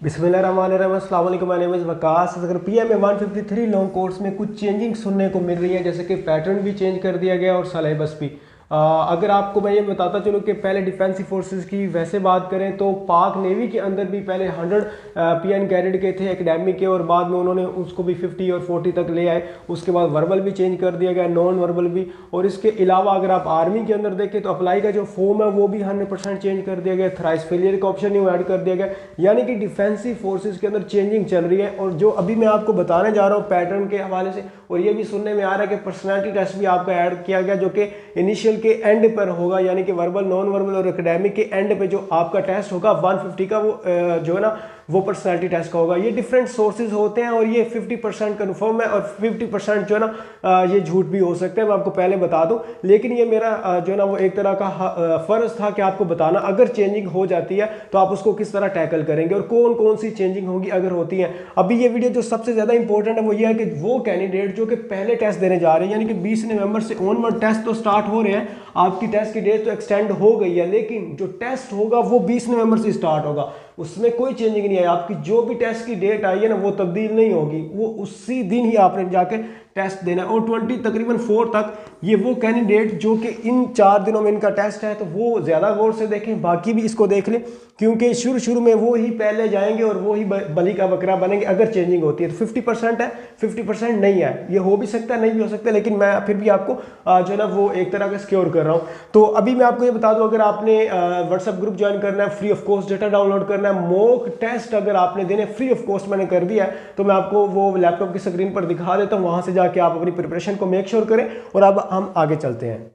बिस्मिल्लाहिर्रहमानिर्रहीम, अस्सलाम वालेकुम, माय नेम इज़ वकास। अगर पीएमए 153 लॉन्ग कोर्स में कुछ चेंजिंग सुनने को मिल रही है, जैसे कि पैटर्न भी चेंज कर दिया गया और सिलेबस भी। अगर आपको मैं ये बताता चलूँ कि पहले डिफेंसिव फोर्सेस की वैसे बात करें तो पाक नेवी के अंदर भी पहले 100 पीएन कैडेट के थे एकेडमिक के, और बाद में उन्होंने उसको भी 50 और 40 तक ले आए। उसके बाद वर्बल भी चेंज कर दिया गया, नॉन वर्बल भी। और इसके अलावा अगर आप आर्मी के अंदर देखें तो अप्लाई का जो फॉर्म है वो भी 100% चेंज कर दिया गया, थ्राइस फेलियर का ऑप्शन ही ऐड कर दिया गया। यानी कि डिफेंसिव फोर्सेस के अंदर चेंजिंग चल रही है। और जो अभी मैं आपको बताने जा रहा हूँ पैटर्न के हवाले से, और ये भी सुनने में आ रहा है कि पर्सनालिटी टेस्ट भी आपका ऐड किया गया, जो कि इनिशियल के एंड पर होगा, यानी कि वर्बल, नॉन वर्बल और एकेडमिक के एंड पे जो आपका टेस्ट होगा 150 का, वो जो है ना वो पर्सनालिटी टेस्ट का होगा। ये डिफरेंट सोर्सेज होते हैं और ये 50% कन्फर्म है और 50% जो है ना ये झूठ भी हो सकता है, मैं आपको पहले बता दूं। लेकिन ये मेरा जो है ना वो एक तरह का फर्ज था कि आपको बताना, अगर चेंजिंग हो जाती है तो आप उसको किस तरह टैकल करेंगे और कौन कौन सी चेंजिंग होगी अगर होती है। अभी ये वीडियो जो सबसे ज़्यादा इंपॉर्टेंट है वो ये है कि वो कैंडिडेट जो कि पहले टेस्ट देने जा रहे हैं, यानी कि 20 नवंबर से ऑनवर्ड टेस्ट तो स्टार्ट हो रहे हैं, आपकी टेस्ट की डेट तो एक्सटेंड हो गई है, लेकिन जो टेस्ट होगा वो 20 नवंबर से स्टार्ट होगा, उसमें कोई चेंजिंग नहीं है। आपकी जो भी टेस्ट की डेट आई है ना वो तब्दील नहीं होगी, वो उसी दिन ही आपने जाके टेस्ट देना है। और 20 तकरीबन 4 तक ये वो कैंडिडेट जो कि इन 4 दिनों में इनका टेस्ट है तो वो ज़्यादा गौर से देखें, बाकी भी इसको देख लें, क्योंकि शुरू में वो ही पहले जाएंगे और वो ही बलि का बकरा बनेंगे अगर चेंजिंग होती है। तो 50% है, 50% नहीं है, ये हो भी सकता है नहीं भी हो सकता है, लेकिन मैं फिर भी आपको जो है ना वो एक तरह का सिक्योर कर रहा हूँ। तो अभी मैं आपको ये बता दूं, अगर आपने व्हाट्सएप ग्रुप ज्वाइन करना है, free of cost data download करना है, मॉक टेस्ट अगर आपने देने फ्री ऑफ कॉस्ट मैंने कर दिया है, तो मैं आपको वो लैपटॉप की स्क्रीन पर दिखा देता हूँ, वहां से जाके आप अपनी प्रिपरेशन को मेक श्योर करें। और अब हम आगे चलते हैं।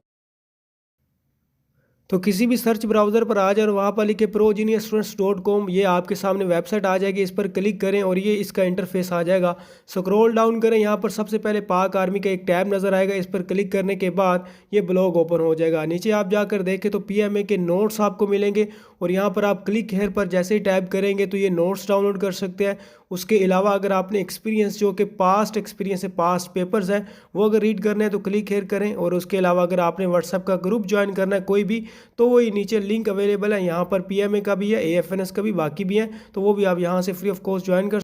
तो किसी भी सर्च ब्राउज़र पर आ जाए और वहाँ पर लिखे progeniusstudents.com, ये आपके सामने वेबसाइट आ जाएगी, इस पर क्लिक करें और ये इसका इंटरफेस आ जाएगा। स्क्रॉल डाउन करें, यहाँ पर सबसे पहले पाक आर्मी का एक टैब नज़र आएगा, इस पर क्लिक करने के बाद ये ब्लॉग ओपन हो जाएगा। नीचे आप जाकर देखें तो पीएमए के नोट्स आपको मिलेंगे, और यहाँ पर आप क्लिक हेयर पर जैसे ही टैप करेंगे तो ये नोट्स डाउनलोड कर सकते हैं। उसके अलावा अगर आपने एक्सपीरियंस, जो कि पास्ट एक्सपीरियंस है, पास्ट पेपर्स हैं, वो अगर रीड करने हैं तो क्लिक हेयर करें। और उसके अलावा अगर आपने व्हाट्सएप का ग्रुप ज्वाइन करना है कोई भी, तो वही नीचे लिंक अवेलेबल है, यहाँ पर पीएमए का भी है, एएफएनएस का भी, बाकी भी है, तो वो भी आप यहाँ से फ्री ऑफ कॉस्ट ज्वाइन कर।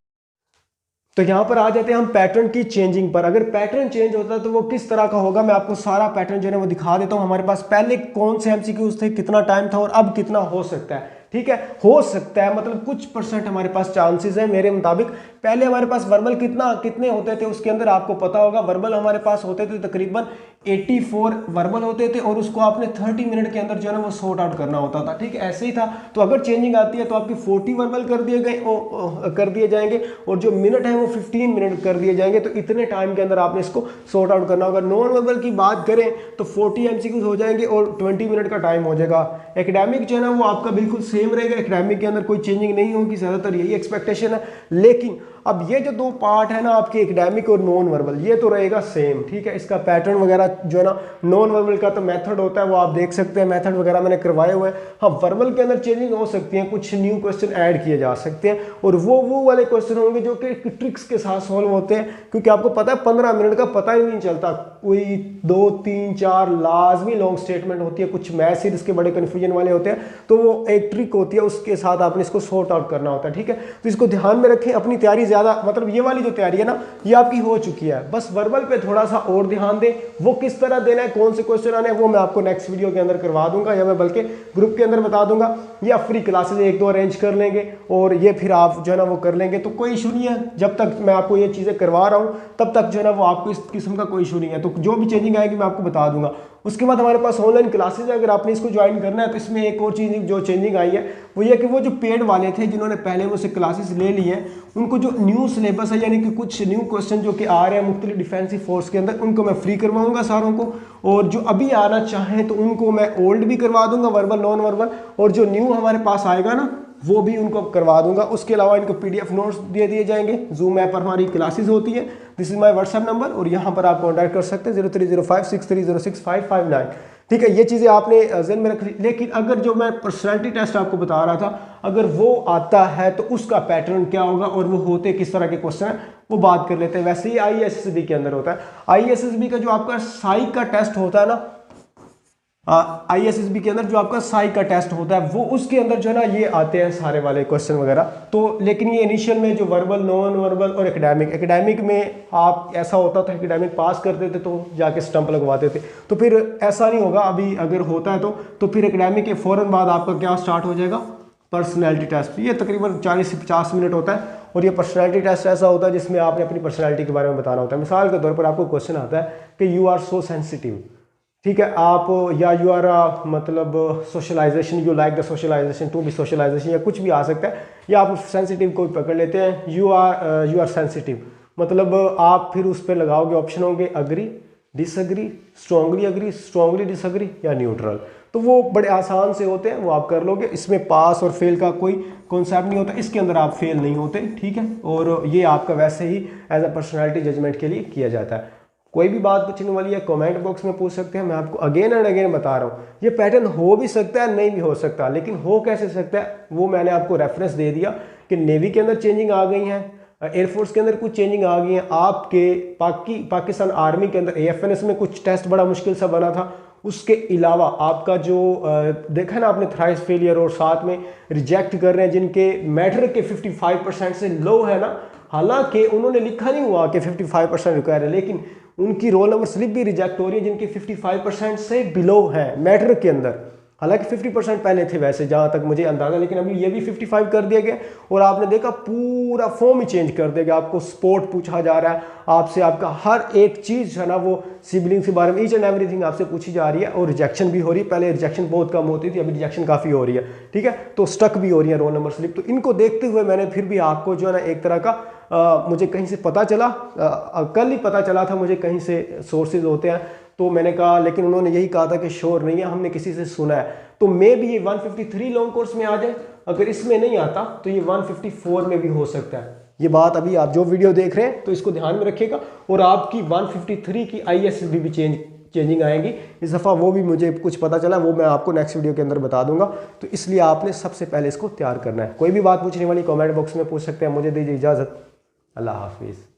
तो यहाँ पर आ जाते हैं हम पैटर्न की चेंजिंग पर। अगर पैटर्न चेंज होता है तो वो किस तरह का होगा, मैं आपको सारा पैटर्न जो है वो दिखा देता हूँ। हमारे पास पहले कौन से एमसीक्यूज थे, कितना टाइम था और अब कितना हो सकता है। ठीक है, हो सकता है मतलब कुछ परसेंट हमारे पास चांसेस है मेरे मुताबिक। पहले हमारे पास वर्बल कितने होते थे उसके अंदर आपको पता होगा, वर्बल हमारे पास होते थे तकरीबन 84 वर्बल होते थे, और उसको आपने 30 मिनट के अंदर जो है ना वो सॉर्ट आउट करना होता था। ठीक है, ऐसे ही था। तो अगर चेंजिंग आती है तो आपकी 40 वर्बल कर दिए जाएंगे, और जो मिनट है वो 15 मिनट कर दिए जाएंगे। तो इतने टाइम के अंदर आपने इसको सॉर्ट आउट करना होगा। नॉन वर्बल की बात करें तो 40 एमसीक्यूज हो जाएंगे और 20 मिनट का टाइम हो जाएगा। एकेडमिक जो है ना वो आपका बिल्कुल सेम रहेगा, एकेडमिक के अंदर कोई चेंजिंग नहीं होगी, ज्यादातर यही एक्सपेक्टेशन है। लेकिन अब ये जो दो पार्ट है ना आपके एकेडमिक और नॉन वर्बल, ये तो रहेगा सेम। ठीक है, इसका पैटर्न वगैरह जो है ना, नॉन वर्बल का तो मेथड होता है वो आप देख सकते हैं, मेथड वगैरह मैंने करवाए हुए हैं। हाँ, वर्बल के अंदर चेंजिंग हो सकती है, कुछ न्यू क्वेश्चन ऐड किए जा सकते हैं, और वो वाले क्वेश्चन होंगे जो कि ट्रिक्स के साथ सॉल्व होते हैं, क्योंकि आपको पता है 15 मिनट का पता ही नहीं चलता। कोई 2 3 4 लाजमी लॉन्ग स्टेटमेंट होती है, कुछ मैथ इसके बड़े कन्फ्यूजन वाले होते हैं, तो वो एक ट्रिक होती है, उसके साथ आपने इसको सॉर्ट आउट करना होता है। ठीक है, तो इसको ध्यान में रखें। अपनी तैयारी ज्यादा, मतलब ये वाली जो तैयारी है ना ये आपकी हो चुकी है, बस वर्बल पे थोड़ा सा और ध्यान दें। वो किस तरह देना है, कौन से क्वेश्चन आने हैं, वो मैं आपको नेक्स्ट वीडियो के अंदर करवा दूंगा, या मैं बल्कि ग्रुप के अंदर बता दूंगा, या फ्री क्लासेस 1-2 अरेंज कर लेंगे और ये फिर आप जो है ना वो कर लेंगे, तो कोई इशू नहीं है। जब तक मैं आपको ये चीजें करवा रहा हूँ तब तक जो है ना वो आपको इस किस्म का कोई इशू नहीं है। तो जो भी चेंजिंग आएगी मैं आपको बता दूंगा। उसके बाद हमारे पास ऑनलाइन क्लासेज है, अगर आपने इसको ज्वाइन करना है तो इसमें एक और चीज जो चेंजिंग आई है वो ये कि वो जो पेड वाले थे जिन्होंने पहले वो से क्लासेस ले ली है, उनको जो न्यू सिलेबस है, यानी कि कुछ न्यू क्वेश्चन जो कि आ रहे हैं मुख्तलिफ डिफेंसिव फोर्स के अंदर, उनको मैं फ्री करवाऊंगा सारों को, और जो अभी आना चाहें तो उनको मैं ओल्ड भी करवा दूंगा, वर्बल नॉन वर्बल, और जो न्यू हमारे पास आएगा ना वो भी उनको करवा दूंगा। उसके अलावा इनको पीडीएफ नोट्स दे दिए जाएंगे। जूम ऐप पर हमारी क्लासेस होती है। This is my WhatsApp number, और यहाँ पर आप कॉन्टैक्ट कर सकते हैं 030563065559। ठीक है, ये चीज़ें आपने ज़हन में रख ली। लेकिन अगर जो मैं पर्सनैलिटी टेस्ट आपको बता रहा था, अगर वो आता है तो उसका पैटर्न क्या होगा और वो होते किस तरह के क्वेश्चन है वो बात कर लेते हैं। वैसे ही आईएसएसबी के अंदर होता है। आईएसएसबी का जो आपका साइक का टेस्ट होता है ना, ISSB के अंदर जो आपका साई का टेस्ट होता है वो उसके अंदर जो है ना ये आते हैं सारे वाले क्वेश्चन वगैरह। तो लेकिन ये इनिशियल में जो वर्बल, नॉन वर्बल और एकेडमिक में आप ऐसा होता था, एकेडमिक पास करते थे तो जाके स्टंप लगवाते थे, तो फिर ऐसा नहीं होगा अभी अगर होता है तो फिर एकेडमिक के फ़ौरन बाद आपका क्या स्टार्ट हो जाएगा, पर्सनैलिटी टेस्ट। ये तकरीबन 40 से 50 मिनट होता है और ये पर्सनैलिटी टेस्ट ऐसा होता है जिसमें आपने अपनी पर्सनैलिटी के बारे में बताना होता है। मिसाल के तौर पर आपको क्वेश्चन आता है कि यू आर सो सेंसिटिव, ठीक है, आप या यू आर मतलब socialisation, you like the socialisation, to be socialisation, या कुछ भी आ सकता है, या आप सेंसिटिव को पकड़ लेते हैं, यू आर सेंसिटिव, मतलब आप फिर उस पर लगाओगे ऑप्शन होंगे अग्री, डिसअग्री, स्ट्रांगली डिसअग्री या न्यूट्रल। तो वो बड़े आसान से होते हैं, वो आप कर लोगे। इसमें पास और फेल का कोई कॉन्सेप्ट नहीं होता, इसके अंदर आप फेल नहीं होते, ठीक है। और ये आपका वैसे ही एज अ पर्सनैलिटी जजमेंट के लिए किया जाता है। कोई भी बात पूछने वाली है कमेंट बॉक्स में पूछ सकते हैं। मैं आपको अगेन एंड अगेन बता रहा हूँ, ये पैटर्न हो भी सकता है, नहीं भी हो सकता, लेकिन हो कैसे सकता है वो मैंने आपको रेफरेंस दे दिया कि नेवी के अंदर चेंजिंग आ गई है, एयरफोर्स के अंदर कुछ चेंजिंग आ गई है, आपके पाकिस्तान आर्मी के अंदर AFNS में कुछ टेस्ट बड़ा मुश्किल सा बना था, उसके अलावा आपका जो देखा ना आपने थ्राइस फेलियर और साथ में रिजेक्ट कर रहे हैं जिनके मैटर के 55% से लो है ना, हालांकि उन्होंने लिखा नहीं हुआ कि 55% रिक्वायर है, लेकिन उनकी रोल नंबर स्लिप भी रिजेक्ट हो रही है जिनकी 55% से बिलो है मैटर के अंदर। हालांकि 50% पहले थे वैसे जहां तक मुझे अंदाजा, लेकिन अभी ये भी 55 कर दिया गया और आपने देखा पूरा फॉर्म ही चेंज कर दिया गया। आपको स्पोर्ट पूछा जा रहा है, आपसे आपका हर एक चीज़ है ना वो सिबलिंग्स के बारे में ईच एंड एवरीथिंग आपसे पूछी जा रही है और रिजेक्शन भी हो रही है। पहले रिजेक्शन बहुत कम होती थी, अभी रिजेक्शन काफ़ी हो रही है, ठीक है। तो स्टक भी हो रही है रोल नंबर स्लिप। तो इनको देखते हुए मैंने फिर भी आपको जो है ना एक तरह का मुझे कहीं से पता चला, कल ही पता चला था मुझे, कहीं से सोर्सेज होते हैं, तो मैंने कहा, लेकिन उन्होंने यही कहा था कि श्योर नहीं है, हमने किसी से सुना है। तो मे भी ये 153 लॉन्ग कोर्स में आ जाए, अगर इसमें नहीं आता तो ये 154 में भी हो सकता है। ये बात अभी आप जो वीडियो देख रहे हैं तो इसको ध्यान में रखिएगा। और आपकी 153 की ISSB भी चेंजिंग आएंगी इस दफ़ा, वो भी मुझे कुछ पता चला, वो मैं आपको नेक्स्ट वीडियो के अंदर बता दूंगा। तो इसलिए आपने सबसे पहले इसको तैयार करना है। कोई भी बात पूछने वाली कमेंट बॉक्स में पूछ सकते हैं। मुझे दीजिए इजाज़त, अल्लाह हाफिज़।